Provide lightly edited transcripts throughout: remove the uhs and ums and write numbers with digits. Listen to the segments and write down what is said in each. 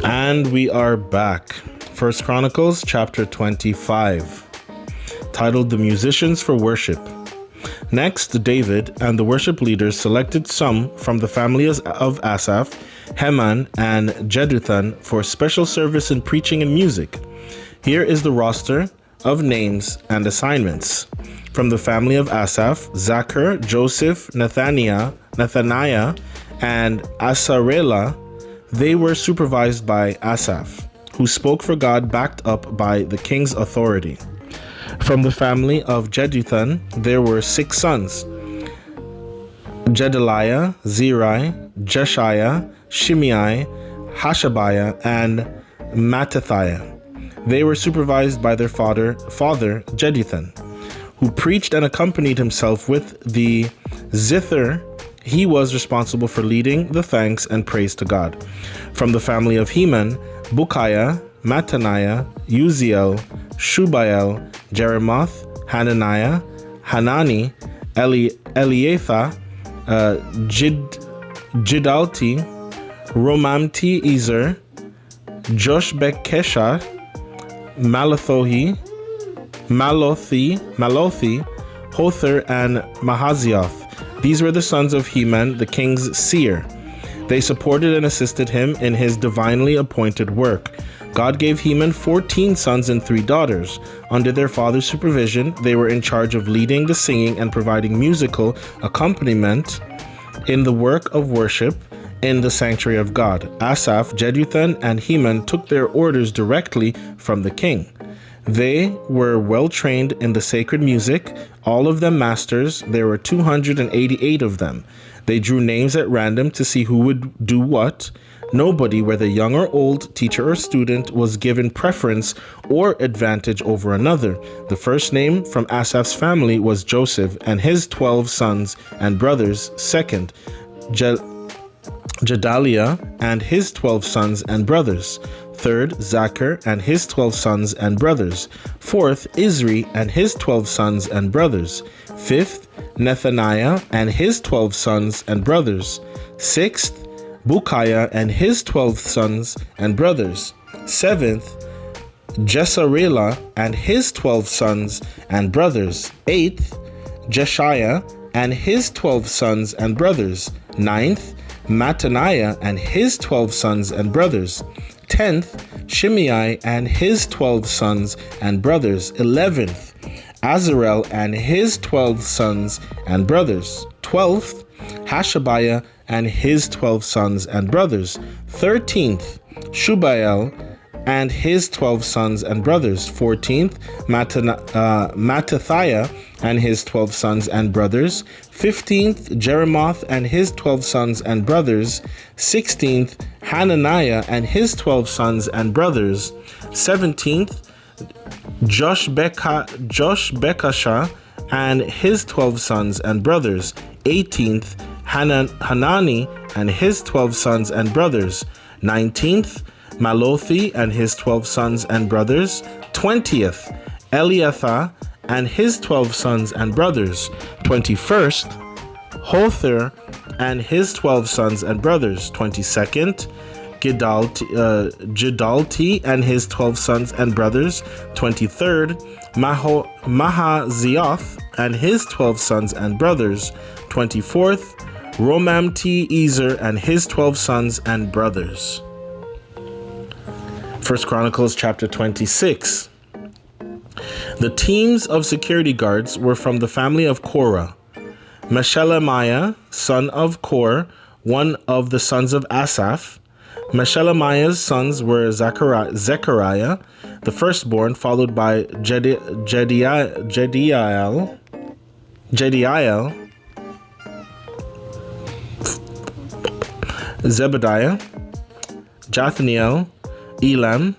And we are back. First Chronicles chapter 25, titled The Musicians for Worship. Next, David and the worship leaders selected some from the families of Asaph, Heman, and Jeduthun for special service in preaching and music. Here is the roster of names and assignments. From the family of Asaph, Zachar, Joseph, Nathaniah, and Asarela. They were supervised by Asaph, who spoke for God, backed up by the king's authority. From the family of Jeduthun, there were 6 sons: Jedaliah, Zeri, Jeshiah, Shimei, Hashabiah, and Mattathiah. They were supervised by their father Jeduthun, who preached and accompanied himself with the zither. He was responsible for leading the thanks and praise to God. From the family of Heman, Bukiah, Mattaniah, Uziel, Shubael, Jeremoth, Hananiah, Hanani, Eliatha, Jidalti, Romamti-Ezer, Joshbekesha, Malothi, Hother, and Mahazioth. These were the sons of Heman, the king's seer. They supported and assisted him in his divinely appointed work. God gave Heman 14 sons and 3 daughters. Under their father's supervision, they were in charge of leading the singing and providing musical accompaniment in the work of worship in the sanctuary of God. Asaph, Jeduthun, and Heman took their orders directly from the king. They were well trained in the sacred music, all of them masters. There were 288 of them. They drew names at random to see who would do what. Nobody, whether young or old, teacher or student, was given preference or advantage over another. The first name from Asaph's family was Joseph and his 12 sons and brothers. Second, Jedaliah and his 12 sons and brothers. Third, Zachar and his 12 sons and brothers. Fourth, Isri and his 12 sons and brothers. Fifth, Nethaniah and his 12 sons and brothers. Sixth, Bukiah and his 12 sons and brothers. Seventh, Jesarela and his 12 sons and brothers. Eighth, Jeshiah and his 12 sons and brothers. Ninth, Mattaniah and his 12 sons and brothers. 10th, Shimei and his 12 sons and brothers. 11th, Azarel and his 12 sons and brothers. 12th, Hashabiah and his 12 sons and brothers. 13th, Shubael and his 12 sons and brothers. 14th, Mattathiah and his 12 sons and brothers. 15th, Jeremoth and his 12 sons and brothers. 16th, Hananiah and his 12 sons and brothers. 17th, Joshbekasha and his 12 sons and brothers. 18th, Hanani and his 12 sons and brothers. 19th, Malothi and his 12 sons and brothers. 20th, Eliatha and his 12 sons and brothers. 21st, Hother and his 12 sons and brothers. 22nd, Jidalti and his 12 sons and brothers. 23rd, Mahazioth and his 12 sons and brothers. 24th, Romamti-Ezer and his 12 sons and brothers. First Chronicles chapter 26. The teams of security guards were from the family of Korah. Meshelemiah, son of Kor, one of the sons of Asaph. Meshelemiah's sons were Zechariah, the firstborn, followed by Jediael, Zebediah, Jathniel, Elam,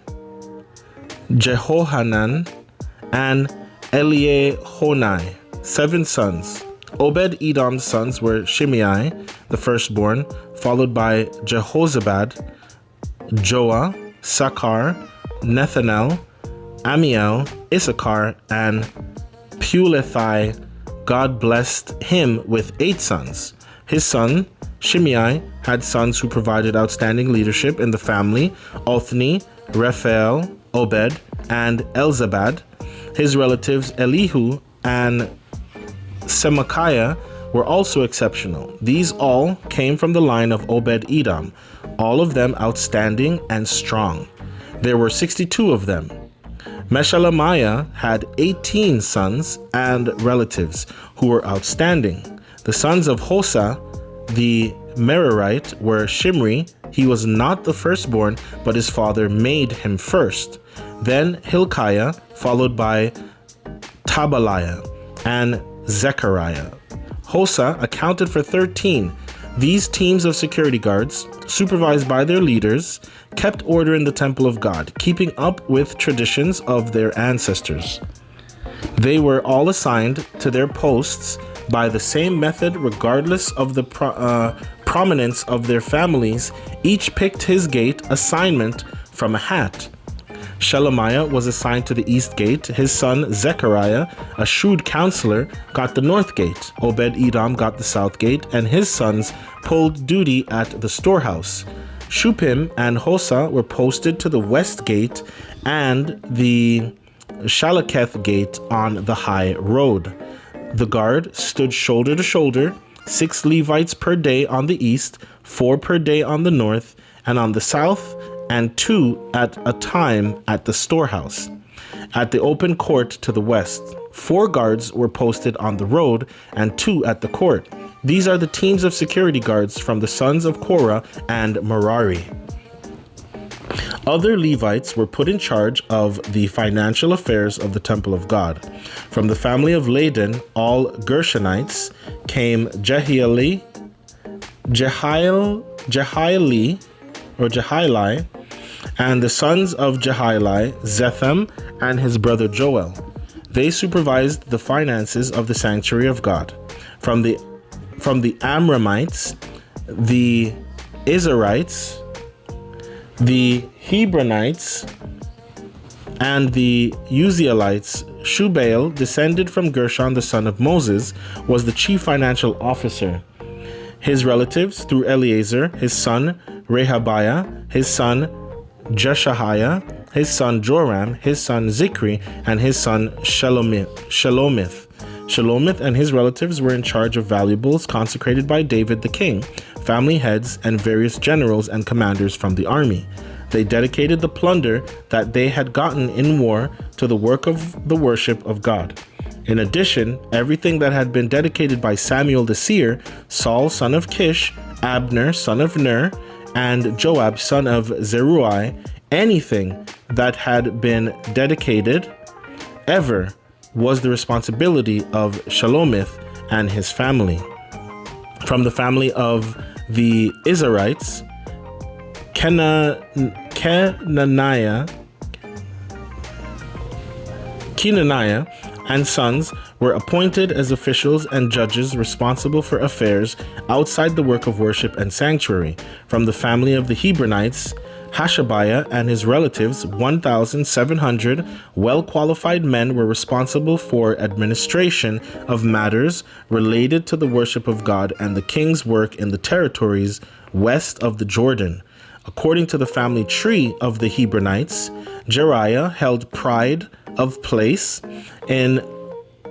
Jehohanan, and Eliehonai, 7 sons. Obed-Edom's sons were Shimei, the firstborn, followed by Jehozabad, Joah, Sakar, Nethanel, Amiel, Issachar, and Pulethai. God blessed him with 8 sons. His son Shimei had sons who provided outstanding leadership in the family: Othni, Raphael, Obed, and Elzabad. His relatives Elihu and Semachiah were also exceptional. These all came from the line of Obed-Edom, all of them outstanding and strong. There were 62 of them. Meshelemiah had 18 sons and relatives who were outstanding. The sons of Hosa, the Merarite, were Shimri. He was not the firstborn, but his father made him first. Then Hilkiah, followed by Tabaliah and Zechariah. Hosa accounted for 13. These teams of security guards, supervised by their leaders, kept order in the temple of God, keeping up with traditions of their ancestors. They were all assigned to their posts by the same method, regardless of the prominence of their families. Each picked his gate assignment from a hat. Shelemiah was assigned to the east gate. His son Zechariah, a shrewd counselor, got the north gate. Obed-Edom got the south gate, and his sons pulled duty at the storehouse. Shupim and Hosa were posted to the west gate and the Shalaketh gate on the high road. The guard stood shoulder to shoulder, 6 Levites per day on the east, 4 per day on the north, and on the south, and 2 at a time at the storehouse. At the open court to the west, 4 guards were posted on the road and 2 at the court. These are the teams of security guards from the sons of Korah and Merari. Other Levites were put in charge of the financial affairs of the temple of God. From the family of Ladan, all Gershonites, came Jehieli, and the sons of Jehieli, Zethem, and his brother Joel. They supervised the finances of the sanctuary of God. From the Amramites, the Izharites, the Hebronites, and the Uzzielites, Shubael, descended from Gershon the son of Moses, was the chief financial officer. His relatives, through Eleazar, his son Rehabiah, his son Jeshahiah, his son Joram, his son Zikri, and his son Shelomith. Shelomith and his relatives were in charge of valuables consecrated by David the king, family heads, and various generals and commanders from the army. They dedicated the plunder that they had gotten in war to the work of the worship of God. In addition, everything that had been dedicated by Samuel the seer, Saul son of Kish, Abner son of Ner, and Joab son of Zeruiah, anything that had been dedicated ever was the responsibility of Shelomith and his family. From the family of the Izharites, Kenaniah and sons were appointed as officials and judges responsible for affairs outside the work of worship and sanctuary. From the family of the Hebronites, Hashabiah and his relatives, 1,700 well-qualified men, were responsible for administration of matters related to the worship of God and the king's work in the territories west of the Jordan. According to the family tree of the Hebronites, Jeriah held pride of place in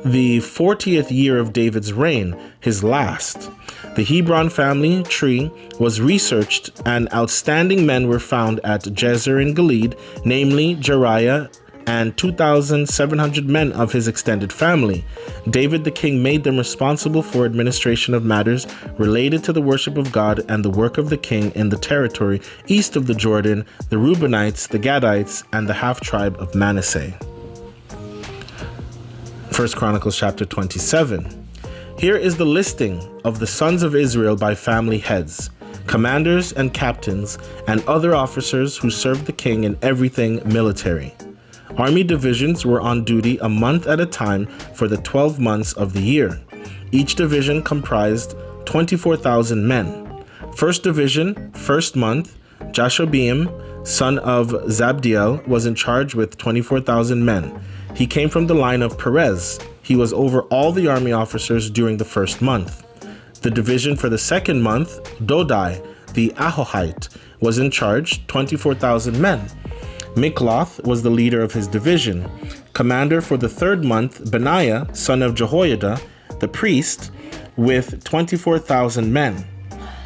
the 40th year of David's reign, his last. The Hebron family tree was researched, and outstanding men were found at Jezer in Gilead, namely Jeriah and 2,700 men of his extended family. David the king made them responsible for administration of matters related to the worship of God and the work of the king in the territory east of the Jordan, the Reubenites, the Gadites, and the half-tribe of Manasseh. 1 Chronicles chapter 27. Here is the listing of the sons of Israel by family heads, commanders and captains, and other officers who served the king in everything military. Army divisions were on duty a month at a time for the 12 months of the year. Each division comprised 24,000 men. First division, first month, Jashobeam, son of Zabdiel, was in charge with 24,000 men. He came from the line of Perez. He was over all the army officers during the first month. The division for the second month, Dodai, the Ahohite, was in charge, 24,000 men. Mikloth was the leader of his division. Commander for the third month, Benaiah, son of Jehoiada, the priest, with 24,000 men.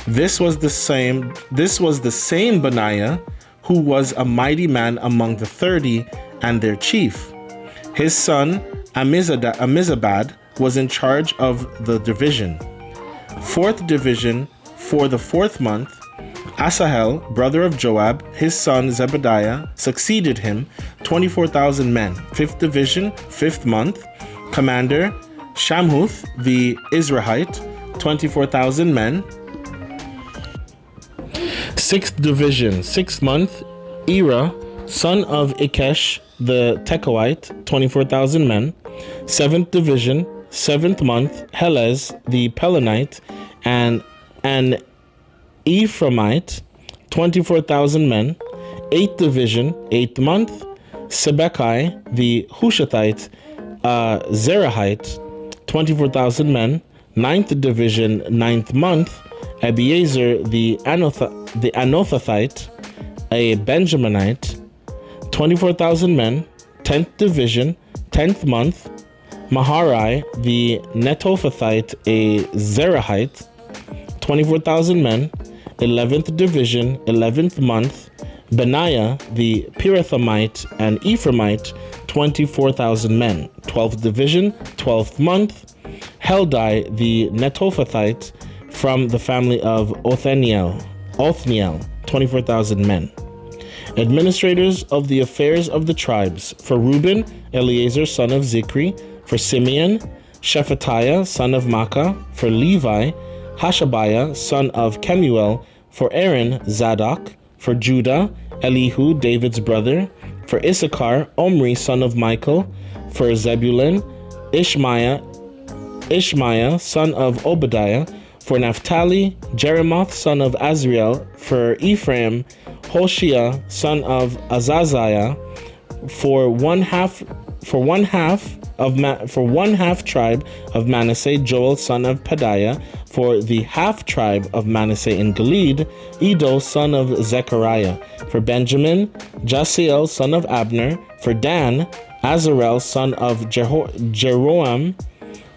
This was the same Benaiah who was a mighty man among the 30 and their chief. His son Amizabad was in charge of the division. Fourth division for the fourth month, Asahel, brother of Joab, his son Zebediah, succeeded him, 24,000 men. Fifth division, fifth month, commander Shamhuth, the Israelite, 24,000 men. Sixth division, sixth month, Era, son of Ikesh, the Tekoite, 24,000 men. Seventh division, seventh month, Helez, the Pelonite, and an Ephraimite, 24,000 men. Eighth division, eighth month, Sibekai, the Hushathite, Zerahite, 24,000 men. Ninth division, ninth month, Abiezer, the Anothathite, a Benjaminite, 24,000 men. 10th division, 10th month, Maharai, the Netophathite, a Zerahite, 24,000 men. 11th division, 11th month, Benaiah, the Pirathomite and Ephraimite, 24,000 men. 12th division, 12th month, Heldai, the Netophathite, from the family of Othniel, 24,000 men. Administrators of the affairs of the tribes: for Reuben, Eleazar, son of Zikri; for Simeon, Shephatiah, son of Makkah; for Levi, Hashabiah, son of Kemuel; for Aaron, Zadok; for Judah, Elihu, David's brother; for Issachar, Omri, son of Michael; for Zebulun, Ishmaiah, son of Obadiah; for Naphtali, Jeremoth, son of Azriel; for Ephraim, Hoshea, son of Azaziah; for one half tribe of Manasseh, Joel, son of Pedaiah; for the half tribe of Manasseh in Gilead, Edo, son of Zechariah; for Benjamin, Jasiel, son of Abner; for Dan, Azarel, son of Jeroam.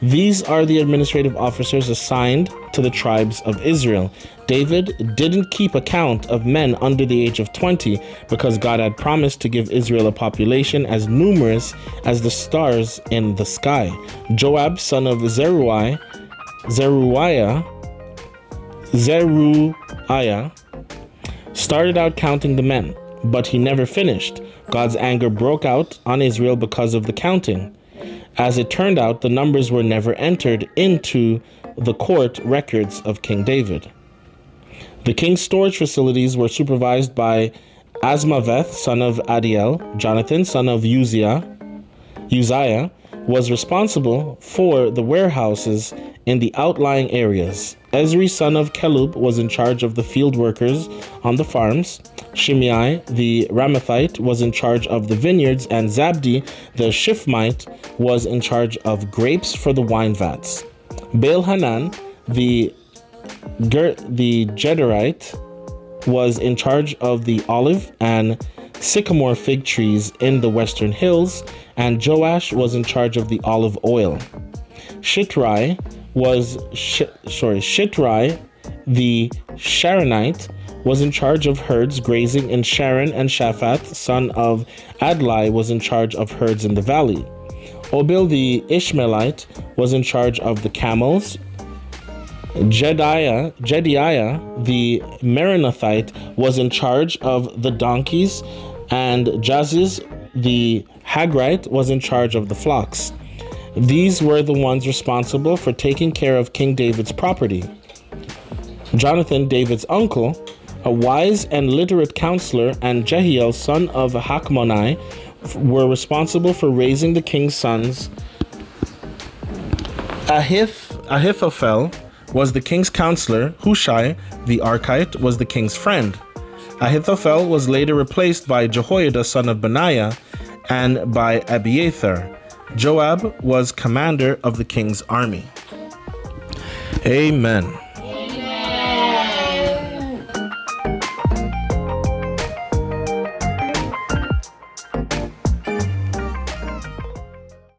These are the administrative officers assigned to the tribes of Israel. David didn't keep account of men under the age of 20 because God had promised to give Israel a population as numerous as the stars in the sky. Joab, son of Zeruiah, started out counting the men, but he never finished. God's anger broke out on Israel because of the counting. As it turned out, the numbers were never entered into the court records of King David. The king's storage facilities were supervised by Asmaveth, son of Adiel. Jonathan, son of Uzziah, was responsible for the warehouses in the outlying areas. Ezri, son of Kelub, was in charge of the field workers on the farms. Shimei, the Ramathite, was in charge of the vineyards, and Zabdi, the Shifmite, was in charge of grapes for the wine vats. Baal-Hanan, the Gederite, was in charge of the olive and sycamore fig trees in the western hills, and Joash was in charge of the olive oil. Shitrai, the Sharonite, was in charge of herds grazing in Sharon, and Shaphat, son of Adlai, was in charge of herds in the valley. Obil the Ishmaelite was in charge of the camels. Jediah the Meronothite was in charge of the donkeys, and Jaziz the Hagrite was in charge of the flocks. These were the ones responsible for taking care of King David's property. Jonathan, David's uncle, a wise and literate counselor, and Jehiel, son of Hakmonai, were responsible for raising the king's sons. Ahithophel was the king's counselor. Hushai, the Archite, was the king's friend. Ahithophel was later replaced by Jehoiada, son of Benaiah, and by Abiathar. Joab was commander of the king's army. Amen.